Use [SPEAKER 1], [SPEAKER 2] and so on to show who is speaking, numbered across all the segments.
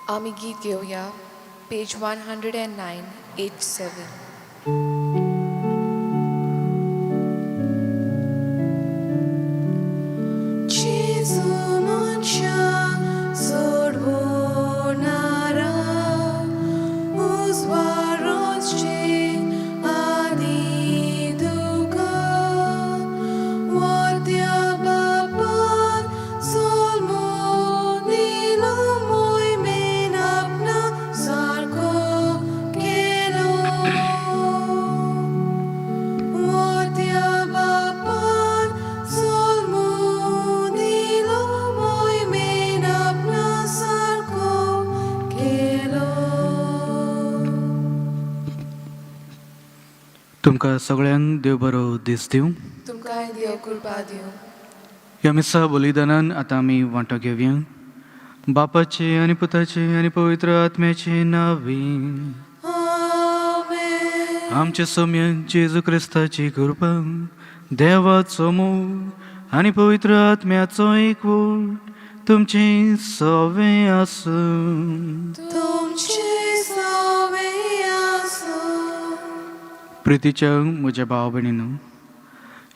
[SPEAKER 1] आम्ही गीत घेऊया पेज 109 8-7.
[SPEAKER 2] तुमकां सगळ्यांक देव बरो दीस दिवं.
[SPEAKER 1] तुमकां देव कृपा दिवं.
[SPEAKER 2] ह्या मिसा बलिदानान आतां आमी वांटो घेवया. बापाचे आनी पुताचे आनी पवित्र आत्म्याचे नांवी. आमचे सौम्य जेजू क्रिस्ताची कृपा, देवाचो मोग आनी पवित्र आत्म्याचो एकवट तुमचे सवे आसूं. प्रितीच्या म्हज्या भाव भयणीनो,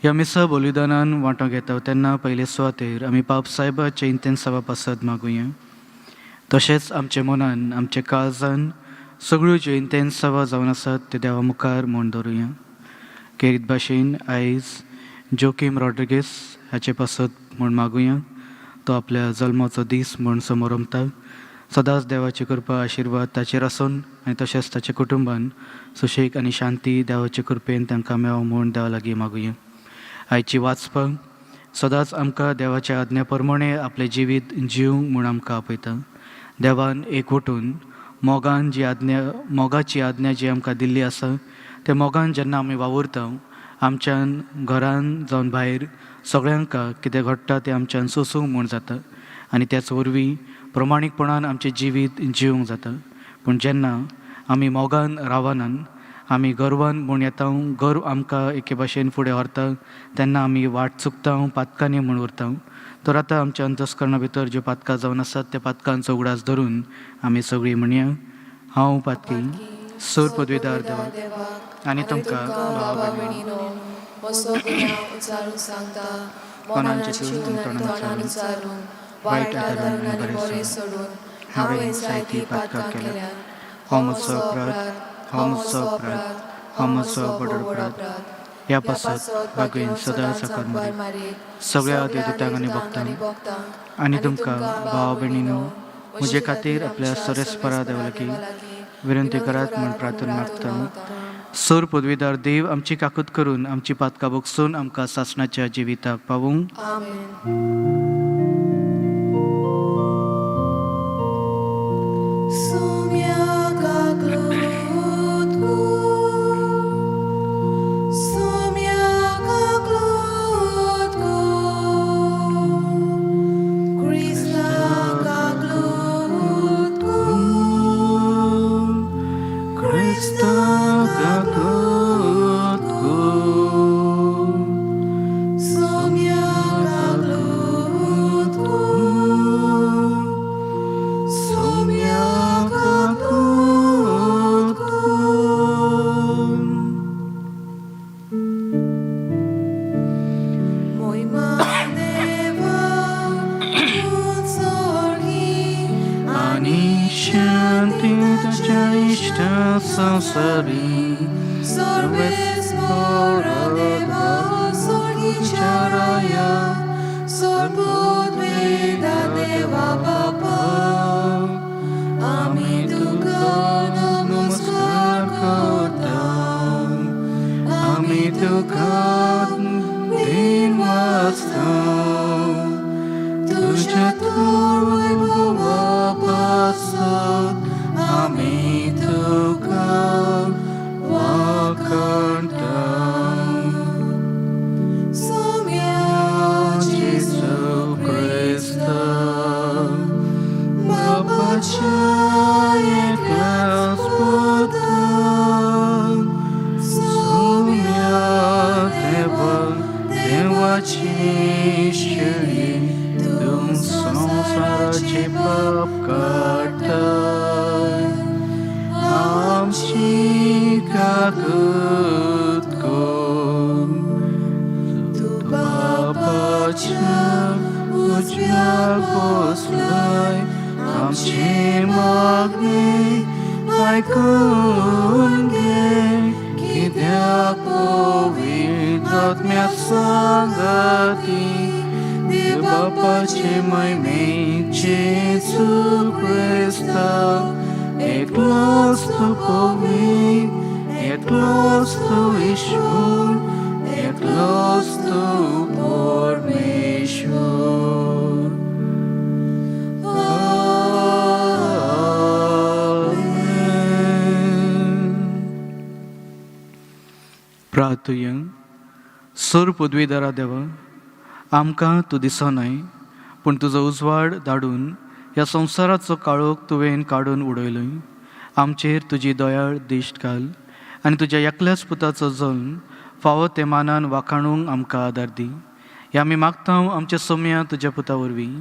[SPEAKER 2] ह्या मिसा बलिदानान वांटो घेता तेन्ना पयले सुवातेर आमी पाप सायबाचे इंतेन सवा पासत मागुया. तशेंच आमच्या मनान आमच्या काळजान सगळ्यो ज्यो इंतेन सवा जावन आसात ते देवा मुखार म्हण धरुया. केरीत भाशेन आयज जोकीम रॉड्रिगीस हाचे पासत म्हण मागुया. तो आपल्या जल्माचो दीस म्हण समोर रमता. सदांच देवाची कृपा आशिर्वाद ताचेर आसून आनी तशेंच ताच्या कुटुंबान सुशेग आनी शांती देवाचे कृपेन तांकां मेळो म्हूण देवा लागीं मागुया. आयची वाचपाक सदांच आमकां देवाच्या आज्ञा प्रमाणे आपलें जिवीत जिवंक म्हूण आमकां आपयता. देवान एकवटून मोगाची आज्ञा जी आमकां दिल्ली आसा त्या मोगान जेन्ना आमी वावुरता, आमच्यान घरान जावन भायर सगळ्यांक कितें घडटा तें आमच्यान सोसूंक म्हूण जाता आनी त्याच वरवीं प्रमाणीकपणान आमचें जिवीत जिवंक जाता. पूण जेन्ना आमी मोगान रावनान आमी गर्वान म्हूण येता, गर्व आमकां एके भाशेन फुडें व्हरता, तेन्ना आमी वाट चुकता, पातकांनी म्हूण उरता. तर आतां आमच्या अंतस्करणा भितर ज्यो पातकां जावन आसात त्या पातकांचो उगडास धरून आमी सगळीं म्हणया, हांव पातकी सर पदवीदार देवाक आनी तुमकां भाव भयणीनो
[SPEAKER 1] म्हजो गुन्यांव उचारून सांगता,
[SPEAKER 2] मनान चिंतून तोंडान
[SPEAKER 1] उचारून वायट आदारून आनी बरें सोडून हांवें जायती पातकां केल्यात.
[SPEAKER 2] हो म्हजो अपराध, हो म्हजो अपराध, हो म्हजो बडो अपराध. ह्या पासत वागून सदां साकार मारीत सगळ्या देवदूतांक आनी भक्तांक आनी तुमकां भाव भयणीनो म्हजे खातीर आपल्या सरेस्परा देवा लागीं विनंती करात म्हूण प्रार्थना मागता. सर पदवीदार देव आमची काकूत करून आमची पातकां भोगसून आमकां सासणाच्या जिविताक पावूं. संवसाराचे पाप काढताय. आमची काकूत कोण तू बापाच्या उजव्याक बसलाय. आमचे मागणे ऐकून घे. कित्याक पवित्र आत्म्याक सांगती देव बापाचे महिमेचे येशू ख्रिस्ता एकलोच तू पवित्र, एकलोच तू ईश्वर, एकलोच तू परमेश्वर. प्रार्थया. सर पदवीधरा देवा, आमकां तूं दिसनाय पूण तुजो उजवाड धाडून ह्या संवसाराचो काळोख तुवें काडून उडयलोय. आमचेर तुजी दयाळ दिश्ट घाल आनी तुज्या एकल्याच पुताचो जल्म फावो ते मानान वाखाणूंक आमकां आदार दी. हें आमी मागता आमच्या सोम्या तुज्या पुता वरवीं.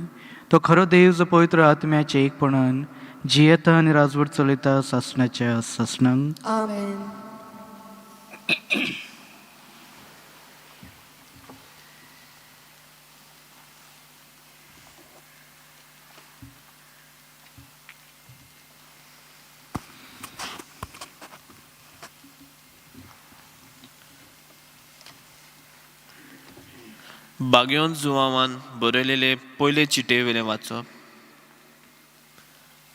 [SPEAKER 2] तो खरो देव जो पवित्र आत्म्याचे एकपणान जियेता आनी राजवट चलयता सासणाच्या सासणांक.
[SPEAKER 1] आमेन.
[SPEAKER 3] बागयोन जुवामान बरयलेले पयले चिटे वेले वाचप.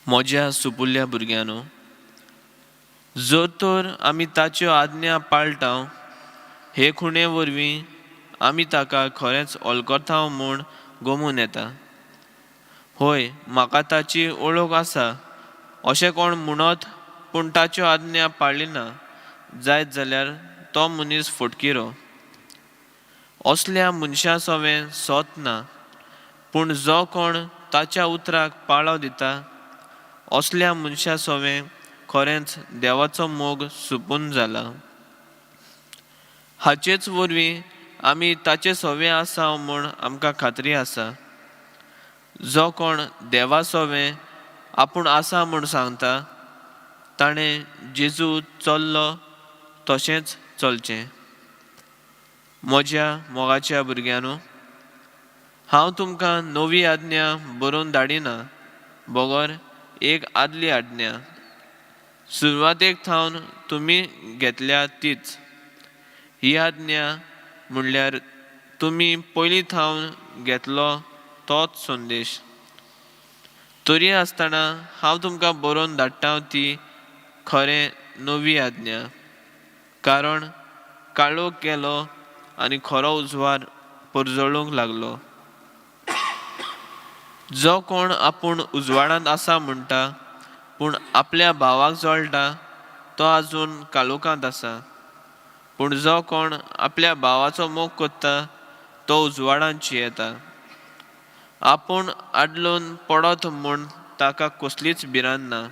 [SPEAKER 3] म्हज्या सुपुल्ल्या भुरग्यांनो, जर तर आमी ताच्यो आज्ञा पाळटाव हे खुणे वरवीं आमी ताका खरेंच ऑलकर्तांव म्हूण गमून येता. होय, म्हाका ताची वळख आसा अशें कोण म्हणत पूण ताच्यो आज्ञा पाळ्ळी ना जायत जाल्यार तो मनीस फटकिरो. असल्या मनशा सोवें सोत ना, पूण जो कोण ताच्या उतराक पाळो दिता असल्या मनशा सोवें खरेंच देवाचो मोग सुपून जाला. हाचेच वरवीं आमी ताचे सोवे आसा म्हूण आमकां खात्री आसा. जो कोण देवा सोवें आपूण आसा म्हूण सांगता ताणें जेजू चल्लो तशेंच चलचें. म्हज्या मोगाच्या भुरग्यांनो, हांव तुमकां नवी आज्ञा बरोवन धाडिना, बगर एक आदली आज्ञा सुरवातेक थावन तुमी घेतल्या तीच. ही आज्ञा म्हणल्यार तुमी पयलीं थावन घेतलो तोच संदेश. तरी आसतना हांव तुमकां बरोवन धाडटा ती खरें नवी आज्ञा. कारण काळोख गेलो आनी खरो उजवाड परजळूंक लागलो. जो कोण आपूण उजवाडांत आसा म्हणटा पूण आपल्या भावाक जळटा तो आजून काळोखांत आसा. पूण जो कोण आपल्या भावाचो मोग करता तो उजवाडांत जियेता. आपूण आदलून पडत म्हूण ताका कसलीच भिरांत ना.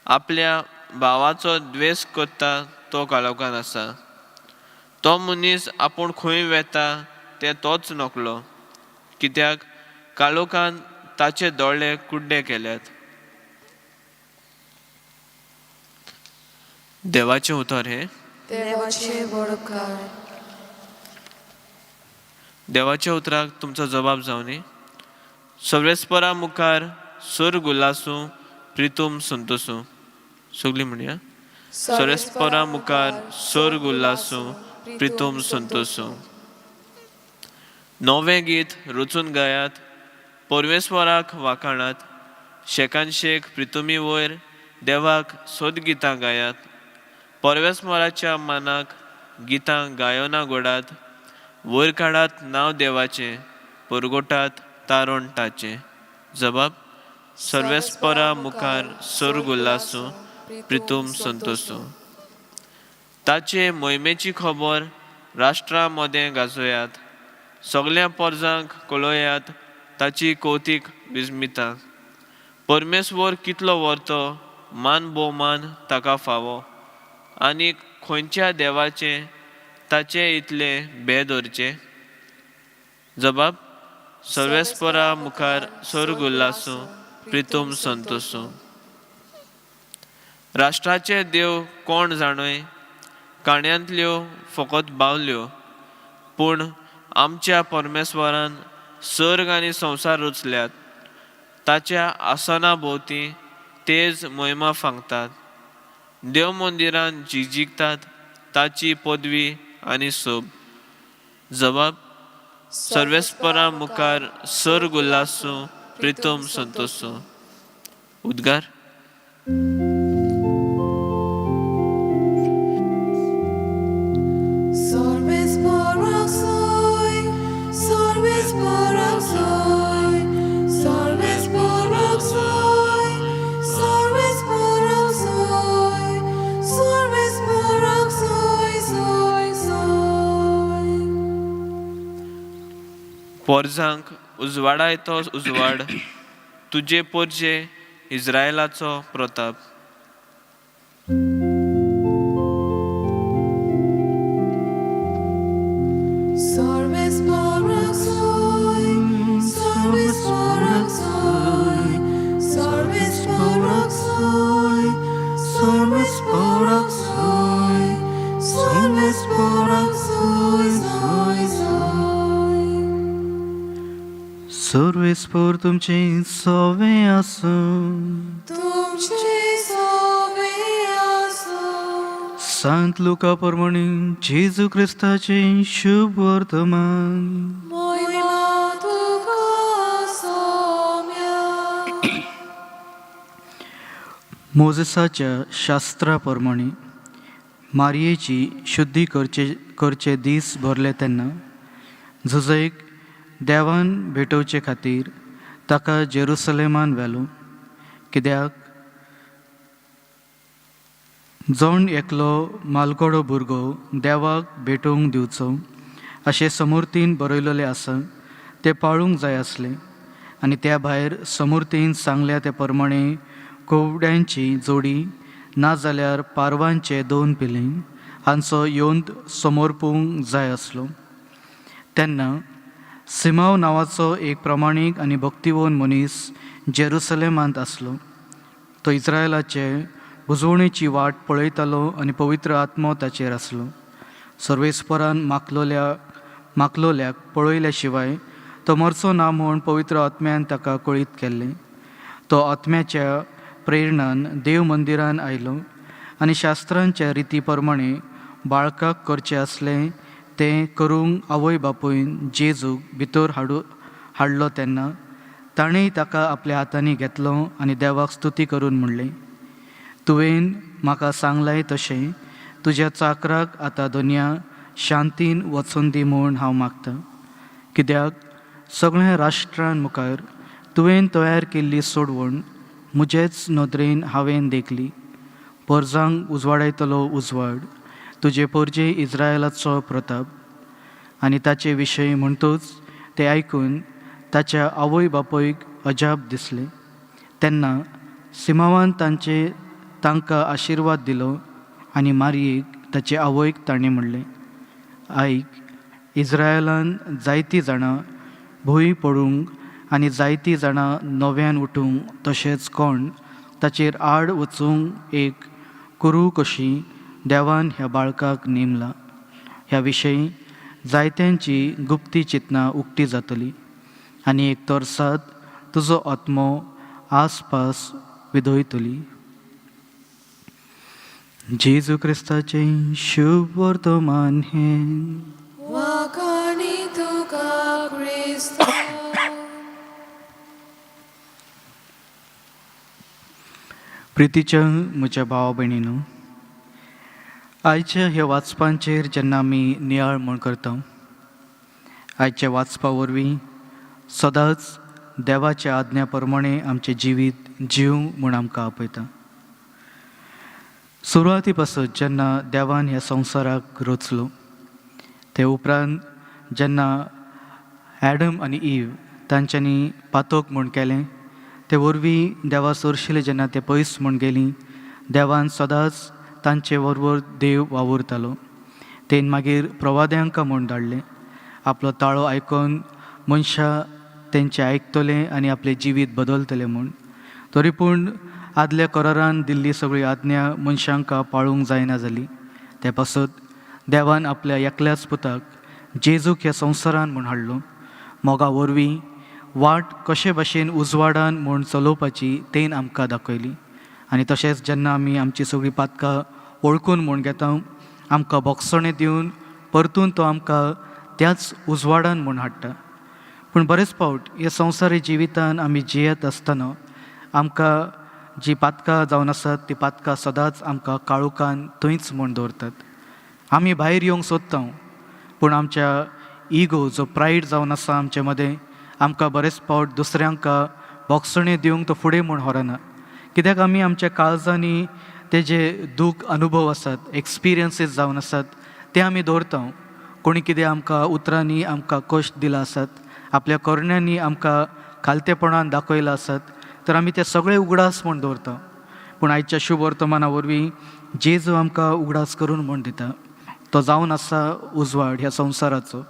[SPEAKER 3] आपल्या भावाचो द्वेस करता तो काळोखांत आसा. तो मनीस आपूण खंय वेता तें तोच नकलो, कित्याक काळोखान ताचे दोळे कुड्डे केल्यात. देवाचे उतर हे.
[SPEAKER 1] देवाचे बळकार.
[SPEAKER 3] देवाच्या उतराक तुमचो जबाब जावनी. सर्वेस्परा मुखार स्वर्ग उल्हासूं प्रितूम संतोसूं. सगळीं म्हणया. सर्वेस्परा मुखार स्वर्ग उल्हासूं प्रितूम संतोसूं. नवें गीत रचून गायात, परमेस्वराक वाखाणात. शेकान शेक प्रितुमी वयर देवाक सोद गितां गायात. परमेस्वराच्या मानाक गितां गायोना गोडात. वयर काडात नांव देवाचें, परगोटात तारण ताचें. जबाब. सर्वेस्परा मुखार स्वर्ग उल्हासूं प्रितूम संतोसूं. ताचे मोहिमेची खबर राष्ट्रां मदें गाजोयात. सगळ्या परजांक कळयात ताची कौतीक विस्मिता. परमेश्वर कितलो व्हरतो, मान भोवमान ताका फावो. आनी खंयच्या देवाचें ताचे इतले भेद धरचे. जबाब. सर्वेस्परा मुखार स्वर्ग उल्लासूं प्रितूम संतोसूं. राष्ट्राचे देव कोण जाणय, काण्यांतल्यो फकत बावल्यो, पूण आमच्या परमेश्वरान सर्ग आनी संवसार रचल्यात. ताच्या आसना भोवती तेज महिमा सांगतात. देव मंदिरान जिगतात ताची पदवी आनी सोब. जबाब: सर्वेस्परा मुखार सर्ग उल्लासूं प्रितूम संतोसूं. उद्गार: पोरजांक उजवाडाय तो उजवाड, तुजे पोरजे इस्रायलाचो प्रताप.
[SPEAKER 2] सर्वेस्पर तुमचे सोवे आसूं. सांत लुका प्रमाणे जेजू क्रिस्ताचे शुभ वर्तमान. मोजेसाच्या शास्त्रा प्रमाणे मारयेची शुद्धी करचे दीस भरले तेन्ना झुजयक देवान भेटोवचे खातीर ताका जेरुसलेमान व्हेलो. कित्याक जोण एकलो मालकोडो भुरगो देवाक भेटोवंक दिवचो अशें समृतीन बरयलेलें आसा तें पाळूंक जाय आसलें. आनी त्या भायर समृतीन सांगल्या ते प्रमाणे कोवड्यांची जोडी नाजाल्यार पारवांचे 2 पिले हांचो योंत समोरपूंक जाय आसलो. तेन्ना सिमाव नांवाचो एक प्रमाणीक आनी भक्तिवन मनीस जेरुसलेमांत आसलो. तो इस्रायलाचे बुजवणेची वाट पळयतालो आनी पवित्र आत्मो ताचेर आसलो. सर्वेस्परान मागलोल्याक पळयल्या शिवाय तो मरचो ना म्हूण पवित्र आत्म्यान ताका कळीत केल्लें. तो आत्म्याच्या प्रेरणान देव मंदिरान आयलो आनी शास्त्रांच्या रिती प्रमाणे बाळकाक करचें आसलें तें करूंक आवय बापूयन जेजूक भितर हाडलो तेन्ना ताणें ताका आपल्या हातांनी घेतलो आनी देवाक स्तुती करून म्हणलें, तुवें म्हाका सांगलाय तशें तुज्या चाकराक आतां दुनिया शांतीन वचून दी म्हूण हांव मागतां. कित्याक सगळ्या राष्ट्रां मुखार तुवें तयार केल्ली सोडवण म्हजेच नदरेन हांवें देखली. पोरजांक उजवाडायतलो उजवाड, तुजे पोरजे इस्रायलाचो प्रताप. आनी ताचे विशयी म्हणटूच ते आयकून ताच्या आवय बापूयक अजाप दिसले. तेन्ना सिमावान तांकां आशिर्वाद दिलो आनी मारयेक ताचे आवयक ताणें म्हणलें, आयक, इस्रायलान जायतीं जाणां भूंय पडूंक आनी जायतीं जाणां नव्यान उठूंक तशेंच कोण ताचेर आड वचूंक एक कुरू कशी देवान ह्या बाळकाक नेमला. ह्या विशयी जायत्यांची गुप्ती चिंतनां उक्ती जातली आनी एक तोरसाद तुजो आत्मो आसपास विधोयतली. जेजू क्रिस्ताचे शुभ वर्तमान हें. प्रितीच्या म्हज्या भावा भयणीनो, आयच्या ह्या वाचपांचेर जेन्ना आमी नियाळ म्हण करता, आयच्या वाचपा वरवीं सदांच देवाच्या आज्ञा प्रमाणे आमचें जिवीत जीव म्हूण आमकां आपयता. सुरवाती पासून जेन्ना देवान ह्या संवसाराक रचलो ते उपरांत जेन्ना ॲडम आनी ईव तांच्यांनी पातोक म्हूण केलें ते वरवीं देवा सोरशिले जेन्ना ते पयस म्हूण गेलीं, देवान सदांच तांचे बरोबर देव वावुरतालो. तेन मागीर प्रवाद्यांक म्हूण धाडलें. आपलो ताळो आयकून मनशां तेंचे आयकतले आनी आपले जिवीत बदलतले म्हूण. तरी पूण आदल्या करारान दिल्ली सगळी आज्ञा मनशांक पाळूंक जायना जाली. ते पासत देवान आपल्या एकल्याच पुताक जेजूक ह्या संवसारान म्हूण हाडलो. मोगा वरवीं वाट कशे भाशेन उजवाडान म्हूण चलोवपाची तेन आमकां दाखयली. आनी तशेंच जेन्ना आमी आमची सगळीं पातकां वळखून म्हूण घेता, आमकां बोगसणे दिवन परतून तो आमकां त्याच उजवाडान म्हूण हाडटा. पूण बरेच फावट ह्या संवसारी जिवितान आमी जियेत आसतना आमकां जी पातकां जावन आसात ती पातकां सदांच आमकां काळुकान थंयच म्हूण दवरतात. आमी भायर येवंक सोदता, पूण आमच्या इगो जो प्रायड जावन आसा आमचे मदें आमकां बरेच फावट दुसऱ्यांक बोगसणे दिवंक तो फुडें म्हूण व्हरना. कित्याक आमी आमच्या काळजांनी ते जे दूख अनुभव आसात, एक्सपिरियन्सीस जावन आसात ते आमी दवरता. कोणी कितें आमकां उतरांनी आमकां कश्ट दिला आसात, आपल्या करण्यांनी आमकां खालतेपणान दाखयला आसात, तर आमी ते सगळे उगडास म्हूण दवरता. पूण आयच्या शुभ वर्तमाना वरवीं जेजू आमकां उगडास करून म्हूण दिता. तो जावन आसा उजवाड ह्या संवसाराचो.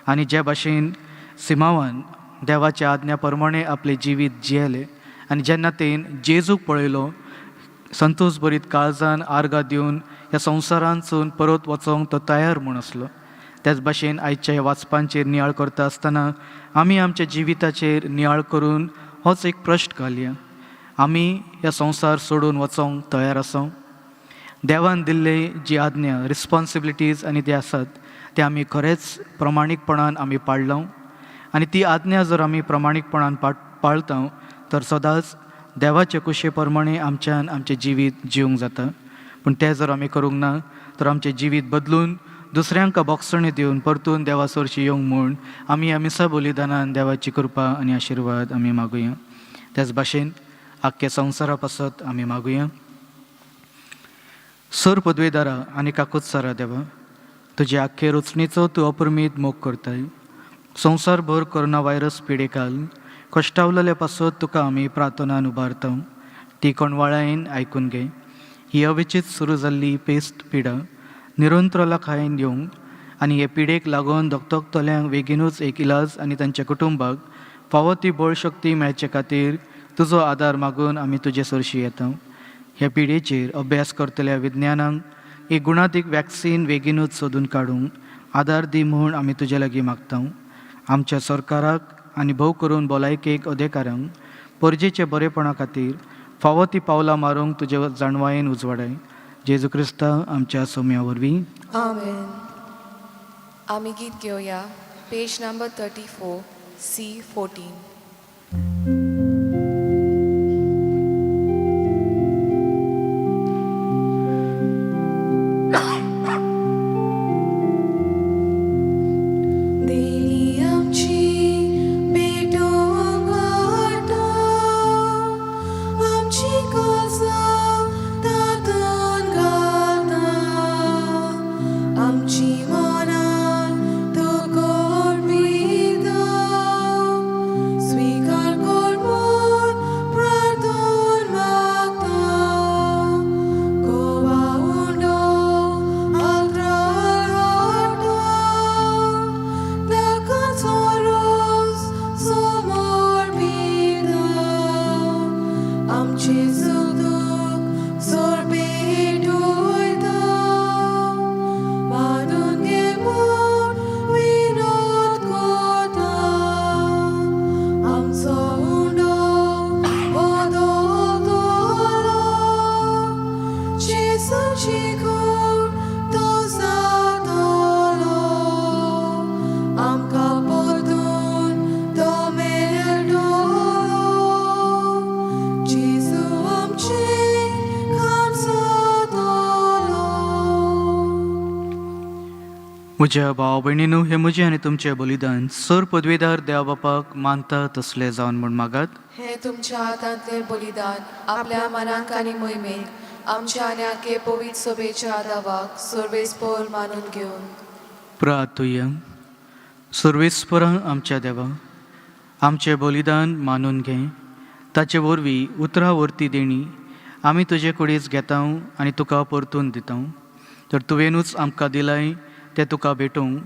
[SPEAKER 2] आनी जे भाशेन सिमावान देवाच्या आज्ञा प्रमाणे आपले जिवीत जियेले आनी जेन्ना तेन जेजूक पळयलो, संतोश भरीत काळजान आर्गां दिवन ह्या संवसारांतसून परत वचोंक तो तयार म्हूण आसलो. त्याच भाशेन आयच्या ह्या वाचपांचेर नियाळ करता आसतना आमी आमच्या जिविताचेर नियाळ करून होच एक प्रश्न घालया: आमी ह्या संवसार सोडून वचोंक तयार आसा? देवान दिल्ले जी आज्ञा, रिस्पॉन्सिबिलिटीज आनी ते आसात ते आमी खरेंच प्रमाणीकपणान आमी पाळ्ळां. आनी ती आज्ञा जर आमी प्रमाणीकपणान पाळता तर सदांच देवाचे कुशे प्रमाणे आमच्यान आमचें जिवीत जिवंक जाता. पूण तें जर आमी करूंक ना तर आमचें जिवीत बदलून दुसऱ्यांक बोगसणे दिवन परतून देवा सरशी येवंक म्हूण आमी ह्या मिसा बलिदानान देवाची कृपा आनी आशिर्वाद आमी मागुया. त्याच भाशेन आख्ख्या संवसारा पासत आमी मागुया. सर पदवेदारा आनी काकुत्सारा देवा, तुजे आख्खे रचणेचो तूं अप्रमीत मोग करताय. संवसारभर कोरोना व्हायरस पिडेकाल कश्टावलेल्या पासत तुका आमी प्रार्थनान उबारता. ती कोणवाळायेन आयकून घे. ही अविचित सुरू जाल्ली पेस्ट पिडा निरंत्र खायन येवंक आनी हे पिडेक लागून दोगतोगतल्यांक बेगीनूच एक इलाज आनी तांच्या कुटुंबाक फावो ती बळशक्ती मेळचे खातीर तुजो आदार मागून आमी तुजे सरशी येता. ह्या पिडेचेर अभ्यास करतल्या विज्ञानांक एक गुणादीक वॅक्सीन बेगीनूच सोदून काडूंक आदार दी म्हूण आमी तुजे लागीं मागता. आमच्या सरकाराक आनी भोव करून भलायकेक अधिकाऱ्यांक परजेच्या बरेपणा खातीर फावो ती पावलां मारूंक तुजे जाणवायेन उजवाडाय. जेजू क्रिस्ता आमच्या सोम्या वरवीं.
[SPEAKER 4] आमेन. आमी गीत घेवया पेज नंबर 34 C14.
[SPEAKER 2] म्हज्या भाव भयणीनू, हे म्हजें आनी तुमचें बलिदान सर पदवेदार देवा बापाक मानता तसलें जावन म्हूण मागात.
[SPEAKER 4] हे तुमच्या हातांतले बलिदान आपल्या मनाक आनी मोहिमेक आमच्या आनी आख्खे पवित्र सभेच्या आदावाक सर्वेस्पर मानून घेवन
[SPEAKER 2] प्रार्थुया. सर्वेस्परां आमच्या देवा, आमचें बलिदान मानून घे. ताचे वरवीं उतरावर्ती देणी आमी तुजे कडेच घेता आनी तुका परतून दिता. तर तुवेनूच आमकां दिलाय तें तुका भेटूंक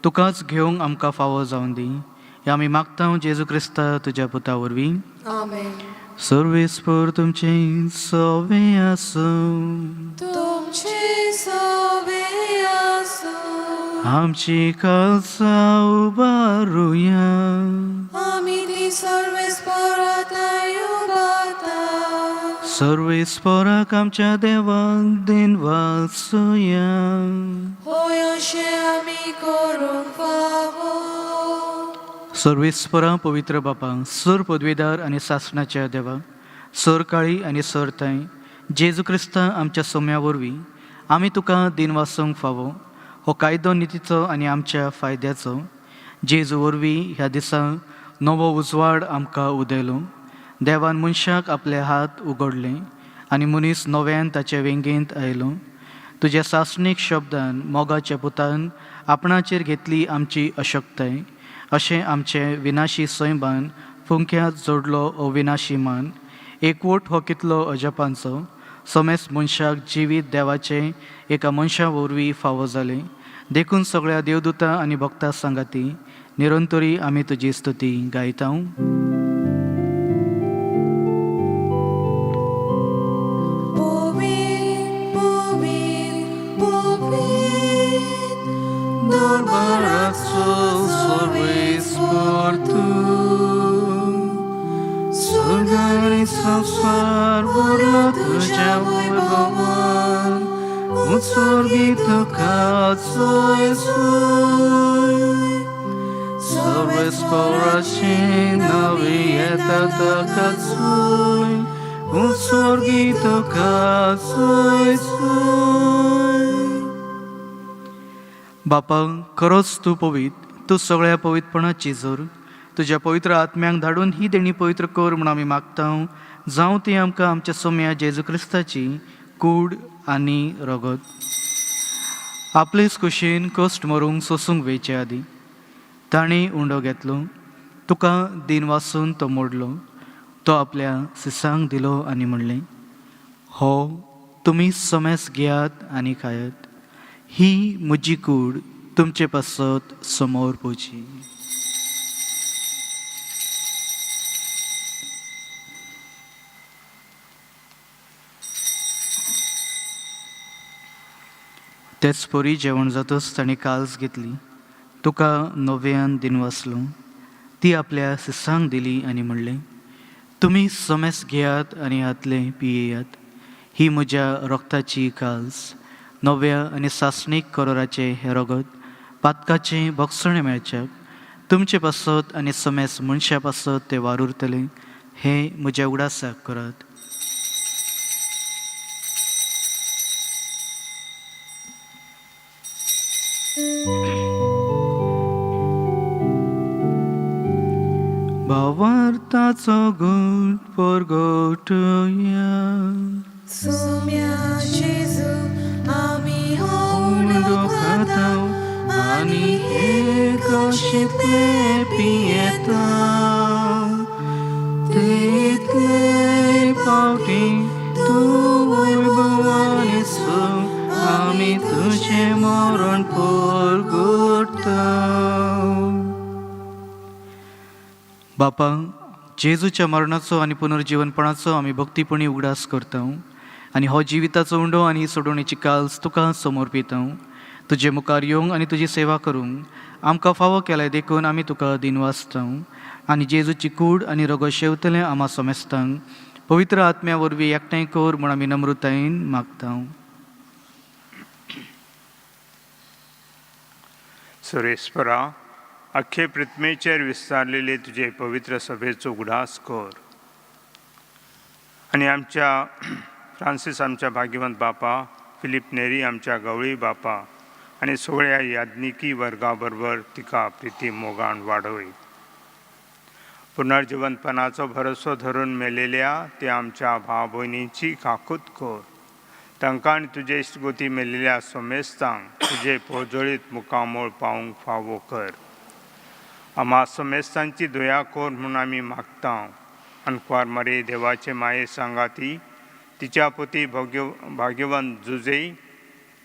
[SPEAKER 2] तुकाच घेवंक आमकां फावो जावन दी. हे आमी मागता जेजू क्रिस्ता तुज्या पुता वरवीं.
[SPEAKER 4] आमेन.
[SPEAKER 2] सर्वेस्पर तुमचे सवे आसूं.
[SPEAKER 4] तुमचे सवे आसूं.
[SPEAKER 2] आमची काळजां उबारुया.
[SPEAKER 4] आमी ती सर्वेस्पराताय उबारता.
[SPEAKER 2] सर्वेस्पराक आमच्या देवाक दिनवासुया.
[SPEAKER 4] होय अशें आमी करूंक फावो.
[SPEAKER 2] सर्वेस्परा पवित्र बापा, सर पदवीदार आनी सासणाच्या देवा, सर काळी आनी सर ताई, जेजू क्रिस्ता आमच्या सोम्या वरवीं आमी तुका दिनवासूंक फावो. हो कायदो नितीचो आनी आमच्या फायद्याचो. जेजू वरवीं ह्या दिसा नवो उजवाड आमकां उदेलो. देवान मनशाक आपले हात उगडले आनी मनीस नव्यान ताचे वेंगेंत आयलो. तुज्या सासणीक शब्दान मोगाच्या पुतान आपणाचेर घेतली आमची अशक्ताय. अशें आमचे विनाशी सैमान फुंक्यांत जोडलो अविनाशी मान. एकवट हो कितलो अजपांचो. समेस्त मनशाक जिवीत देवाचे एका मनशा वरवीं फावो जाले. देखून सगळ्या देवदूतां आनी भक्तां सांगाती निरंतरी आमी तुजी स्तुती गायता. संसार भरला तुझ्या वैभवान. उत्सर्गी तुका सोय सोय. सर्वेस्पराचे नावे येता ताका सोय. उत्सर्गी तुका सोय सोय. बापा, खरोच तूं पवित्र. तूं सगळ्या पवित्रपणाची जोर. तुज्या पवित्र आत्म्यांक धाडून ही देणी पवित्र कर म्हूण आमी मागता. जावं ती आमकां आमच्या सोम्या जेजू क्रिस्ताची कूड आनी रगत. आपलेच कुशीन कश्ट मरूंक सोसूंक वेचे आदी ताणें उंडो घेतलो. तुका दिन वासून तो मोडलो. तो आपल्या सिसांक दिलो आनी म्हणलें, हो तुमी समेस घेयात आनी खायात. ही म्हजी कूड तुमचे पासत समोर पोची. तेच परी जेवण जातच ताणें काल्स घेतली. तुका नव्यान दिनवासलो. ती आपल्या सिसांक दिली आनी म्हणलें, तुमी समेस घेयात आनी हातले पियेयात. ही म्हज्या रक्ताची काल्स, नव्या आनी सासणीक करोराचे हे रगत, पातकाचें भक्षण मेळच्याक तुमचे पासत आनी समेस मनशा पासत ते वार उरतले. हे म्हज्या उडासाक करात. भावार्थाचो घोट परगटुया.
[SPEAKER 4] सोम्या जेजू आमी हो
[SPEAKER 2] उंडो खाता आनी हे कशींतले पियेता. तितले फावटी तूं वैभवान सो आमी तुजें मरण परगटता. बापा, जेजूच्या मरणाचो आनी पुनर्जीवनपणाचो आमी भक्तीपणी उगडास करता. आनी हो जिविताचो उंडो आनी सोडवणेची काल्स तुका समर्पिता. तुजे मुखार येवंक आनी तुजी सेवा करूंक आमकां फावो केल्यार देखून आमी तुका दिनवासता. आनी जेजूची कूड आनी रगत शेवतले आम्हा समेस्तांक पवित्र आत्म्या वरवीं एकठांय कर म्हूण आमी नम्रतायेन मागता.
[SPEAKER 5] सुरेस्परा, अख्खे पृथ्वीचेर विस्तारलेले तुजे पवित्र सभेचो उगडास कर. आनी आमच्या फ्रांसीस आमच्या भाग्यवंत बापा, फिलीप नेरी आमच्या गवळी बापा आनी सगळ्या याज्ञिकी वर्गा बरोबर तिका प्रिती मोगान वाडय. पुनर्जीवनपणाचो भरोसो धरून मेलेल्या त्या आमच्या भाव भयणींची काकूत कर. तांकां आनी तुजे इश्टगोती मेलेल्या सोमेस्तांक तुजे पोजळीत मुखामोळ पावूंक फावो कर. आम्हा सोमेस्तांची दया कर म्हूण आमी मागता. अनक्वार मरे देवाचे माये सांगाती, तिच्या पुती भाग्यवंत जुजे,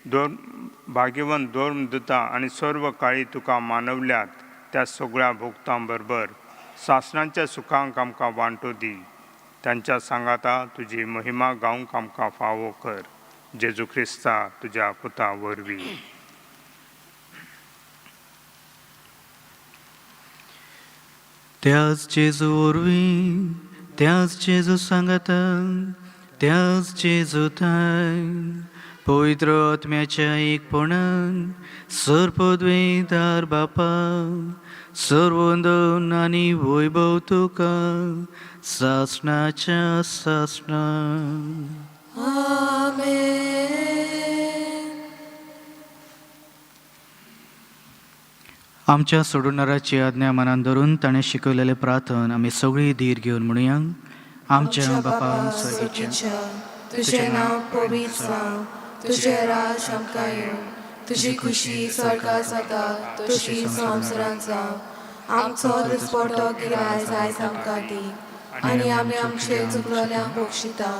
[SPEAKER 5] भाग्यवंत दोर्मदुता आनी सर्व काळी तुका मानवल्यात त्या सगळ्या भुगतां बरोबर सासणांच्या सुखांक आमकां वांटो दी. तांच्या सांगाता तुजी महिमा गावंक आमकां फावो कर. जेजू क्रिस्ता तुज्या पुता वरवीं.
[SPEAKER 2] त्याच जेजू वरवीं, त्याच जेजू सांगाता, त्याच जेजू थंय पवित्र आत्म्याच्या एकपणान सर्पद्वेदार बापा सर्वंदन आनी वैभव तुका सासणाच्या सासणा.
[SPEAKER 4] आमेन.
[SPEAKER 2] आमच्या सोडूनाराची आज्ञा मनान धरून ताणें शिकयलेले प्रार्थन आमी सगळीं धीर घेवन म्हणुया. आमच्या बापा स्वर्गीच्या,
[SPEAKER 4] तुझें नांव पवित्र जावं, तुझें राज आमकां येवं, तुजी खुशी स्वर्गांत जाता तशी संवसारांत जावं. आमचो दिसपडटो गिराय आयज आमकां दी, आनी आमी आमचे चुकलोल्यांक बक्षिता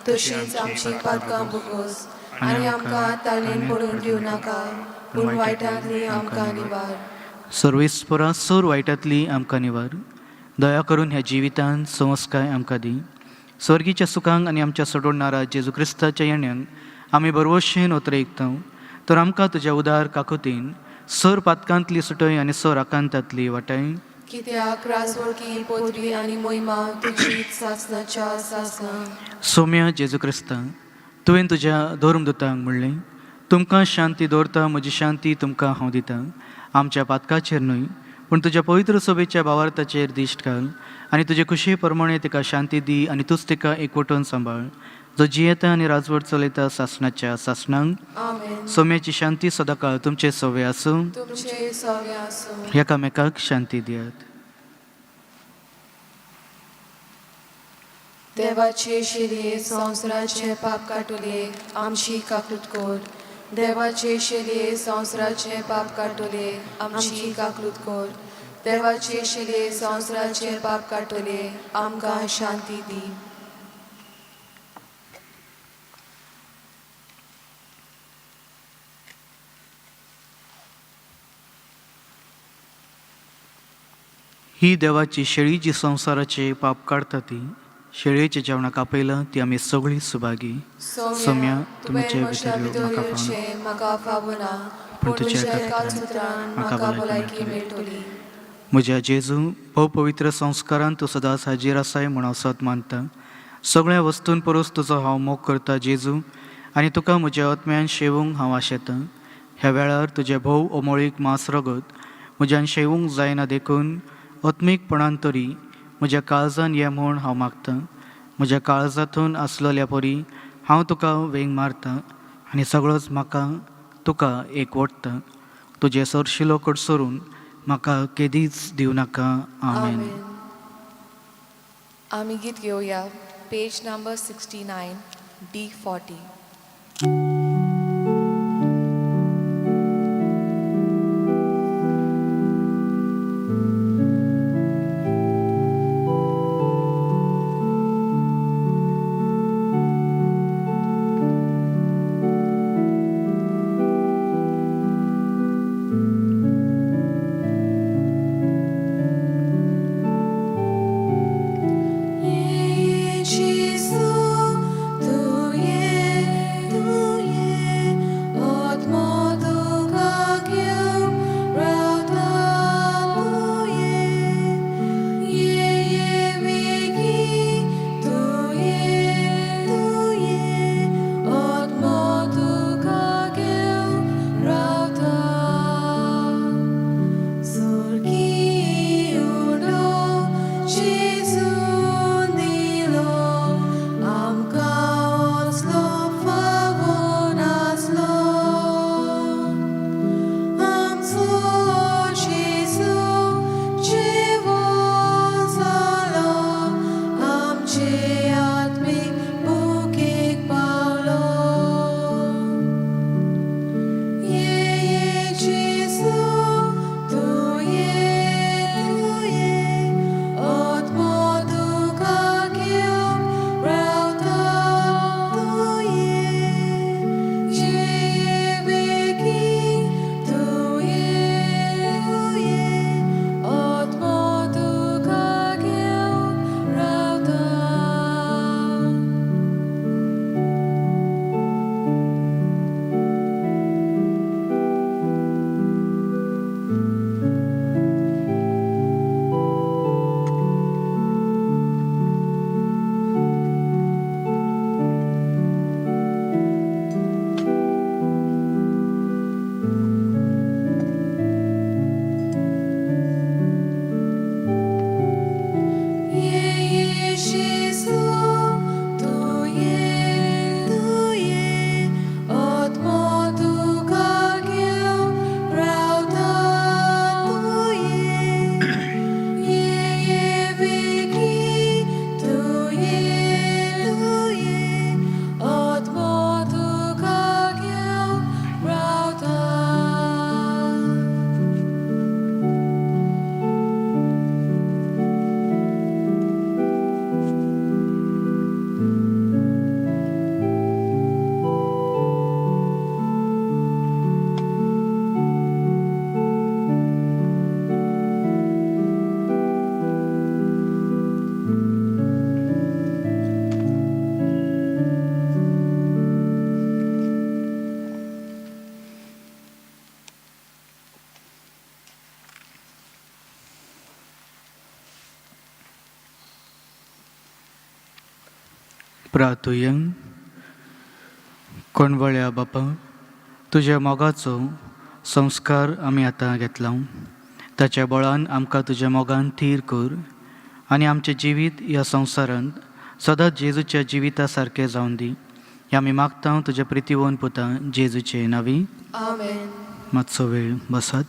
[SPEAKER 4] तशींच आमची पातकां भोगोस, आनी आमकां ताळणेन पडून दिवं नाका, पूण वायटांतली आमकां निवार.
[SPEAKER 2] सर्वेस्परा सर वायटांतली आमकां निवार. दया करून ह्या जिवितांत संस्काय आमकां दी. स्वर्गीच्या सुखांक आनी आमच्या सोडोणनारा जेजू क्रिस्ताच्या येण्याक आमी बरवशेन उतरयता. तर आमकां तुज्या उदार काकुतीन सर पातकांतली सुटय आनी सर आकांतांतली वाटाय.
[SPEAKER 4] कित्याक राजवळकी पोतरी आनी मोहिमा तुजीच सासणाच्या सासना.
[SPEAKER 2] सौम्या जेजू क्रिस्ता, तुवें तुज्या धर्मदुतांक म्हणलें, तुमकां शांती दवरता, म्हजी शांती तुमकां हांव दितां. आमच्या पातकाचेर न्हय पूण तुज्या पवित्र सभेच्या भावार्थाचेर दिश्ट घाल आनी तुजे खुशये प्रमाणे तिका शांती दी आनी तूंच तिका एकवटून सांबाळ, जो जियेता आनी राजवट चलयता सासणाच्या सासणांक.
[SPEAKER 4] आमेन.
[SPEAKER 2] सौम्याची शांती सदांकाळ तुमचे सवे आसूं.
[SPEAKER 4] तुमचे सव्य आसूं.
[SPEAKER 2] एकामेकाक शांती दियात.
[SPEAKER 4] देवाचे शिरये संवसाराचे पाप काटुले आमची काकूट कोर. देवाचे शिरये संवसाराचे पाप काटुले आमची काकूट कोर. देवाचे शिरये संवसाराचे पाप काटुले आमकां शांती दी.
[SPEAKER 2] ही देवाची शेळी जी संवसाराचे पाप काडटा ती. शेळयेच्या जेवणाक आपयलां ती आमी सगळीं सुभागी. सौम्या, तुमचे भितर म्हाका पावना,
[SPEAKER 4] म्हाका फावना,
[SPEAKER 2] पूण तुज्या
[SPEAKER 4] कातरान म्हाका भलायकी मेळटली.
[SPEAKER 2] म्हज्या जेजू, भोव पवित्र संस्कारांत तूं सदांच हाजीर आसाय म्हूण हांव सत मानता. सगळ्या वस्तूंक परस तुजो हांव मोग करता जेजू, आनी तुका म्हज्या आत्म्यान शेवूंक हांव आशेतां. ह्या वेळार तुजे भोव अमोळीक मांस रगत म्हज्यान शेवूंक जायना देखून आत्मीकपणान तरी म्हज्या काळजान ये म्हूण हांव मागतां. म्हज्या काळजांतून आसलेल्या परी हांव तुका वेंग मारतां आनी सगळोच म्हाका तुका एकवटता. तुजे सरशिलो कडसरून म्हाका केदीच दिवं नाका. आमेन.
[SPEAKER 4] आमी गीत घेवया. Page number 69 D40.
[SPEAKER 6] Jésus, tu es
[SPEAKER 2] प्रार्थुया. कोणवळ्या बापा, तुज्या मोगाचो संस्कार आमी आतां घेतला. ताच्या बळान आमकां तुज्या मोगान थीर कर आनी आमचें जिवीत ह्या संवसारांत सदांच जेजूच्या जिविता सारकें जावन दी. हें आमी मागता तुज्या प्रितीवन पुता जेजूचे नांवी.
[SPEAKER 4] आमेन.
[SPEAKER 2] मातसो वेळ बसात.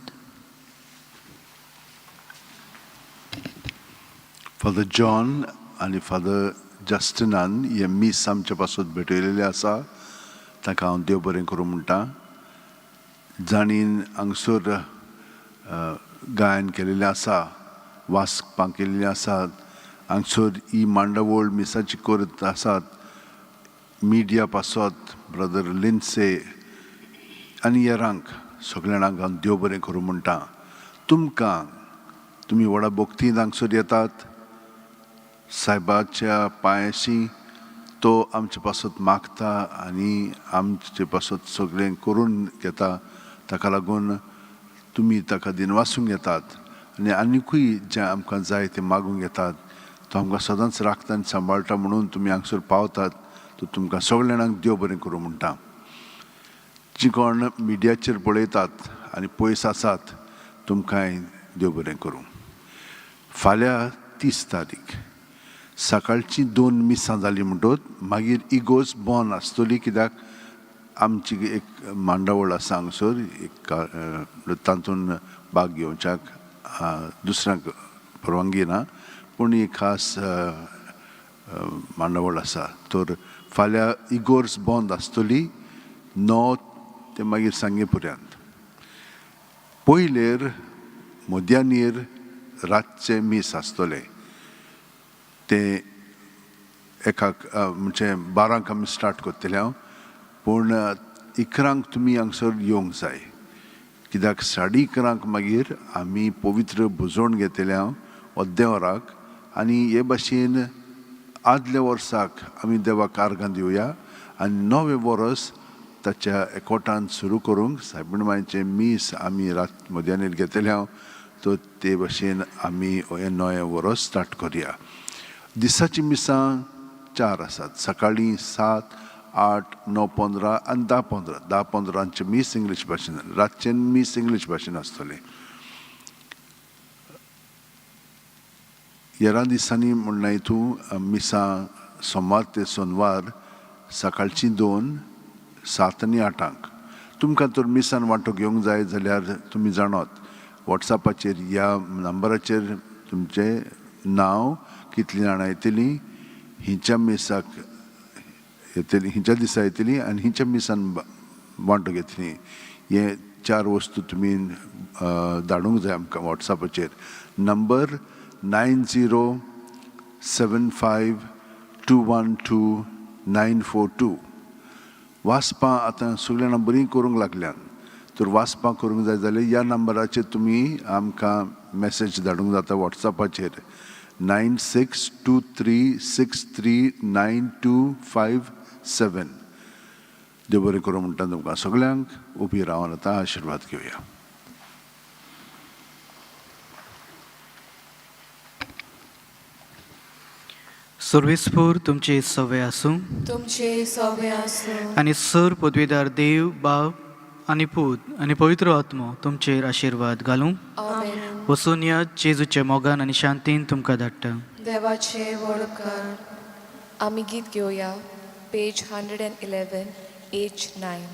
[SPEAKER 6] फादर जॉन आनी फादर जस्टिनान हे मीस आमचे पासून भेटयलेले आसा. ताका हांव देव बरें करूं म्हणटा. जाणीन हांगसर गायन केलेलें आसा, वाचपां केल्लीं आसात. हांगसर ही मांडावळ मिसाची करत आसात. मिडिया पासत ब्रदर लिन्से आनी हेरांक सगळ्यांक हांव देव बरें करूं म्हणटा. तुमी व्हडा भक्तीन हांगसर येतात. सायबाच्या पांयाशी तो आमचे पासत मागता आनी आमचे पासत सगळें करून घेता. ताका लागून तुमी ताका दिनवासूंक येतात आनी आनिकूय जें आमकां जाय तें मागूंक येतात. तो आमकां सदांच राखता आनी सांबाळटा म्हणून तुमी हांगसर पावतात. तो तुमकां सगळ्या जाणांक देव बरें करूं म्हणटा. जीं कोण मिडियाचेर पळयतात आनी पयस आसात, तुमकांय देव बरें करूं. फाल्यां 30 तारीख सकाळची 2 मिसां जालीं म्हणटच मागीर इगोज बॉन आसतली. कित्याक आमची एक मांडावळ आसा हांगसर, एक तातूंत भाग घेवच्याक दुसऱ्यांक परवानगी ना, पूण ही खास मांडावळ आसा. तर फाल्यां इगोर्स बॉन्द आसतली 9 ते मागीर सांगेपर्यंत. पयलेर मोद्यानीर रातचे मीस आसतले. ते एकाक म्हणजे 12 आमी स्टार्ट करतले हांव, पूण 11 तुमी हांगसर येवंक जाय. कित्याक 11:30 मागीर आमी पवित्र बुजोवन घेतले हांव देवराक. आनी हे भाशेन आदल्या वर्साक आमी देवाक आर्गां दिवया आनी 9वें वर्स ताच्या एकोठान सुरू करूंक सायबीणमायेचें मीस आमी रात मोद्यानीर घेतले हांव. तो ते भाशेन आमी हें 9वें वर्स स्टार्ट करुया. दिसाची मिसां 4 आसात. सकाळीं 7, 8, 9:15 आनी 10:15. 10:15 मीस इंग्लीश भाशेन, रातचें मीस इंग्लीश भाशेन आसतलें. हेरां दिसांनी म्हणना हितूं मिसां सोमार ते सोनवार सकाळची 2, 7 आनी 8. तुमकां तर मिसान वांटो घेवंक जाय जाल्यार तुमी जाणात, वॉट्सॅपाचेर ह्या नंबराचेर तुमचें नांव, कितलीं जाणां येतलीं, हिंच्या मिसाक येतली, हिंच्या दिसा येतली आनी हिंच्या मिसान वांटो घेतली. हे 4 वस्तू तुमी धाडूंक जाय आमकां वॉट्सॅपाचेर. नंबर 9075212942. वाचपां आतां सगळीं जाणां बरीं करूंक लागल्यात. तर वाचपां करूंक जाय जाल्यार ह्या नंबराचेर तुमी आमकां मॅसेज धाडूंक जाता वॉट्सॅपाचेर. 9623639257. देव बरें करूं म्हणटा तुमकां सगळ्यांक. उबी रावन आतां आशिर्वाद घेवया.
[SPEAKER 2] सर्वेस्पूर तुमची सवय आसूं
[SPEAKER 4] तुमचे सवय आसूं
[SPEAKER 2] आनी सर पदवीदार देव, बाब आनी पूत आनी पवित्र आत्मो तुमचेर आशिर्वाद घालूं.
[SPEAKER 4] आमेन.
[SPEAKER 2] वचून या जेजूच्या मोगान आनी शांतीन तुमकां धाडटा.
[SPEAKER 4] देवाचे वळखार. आमी गीत घेवया. Page 111, age 9.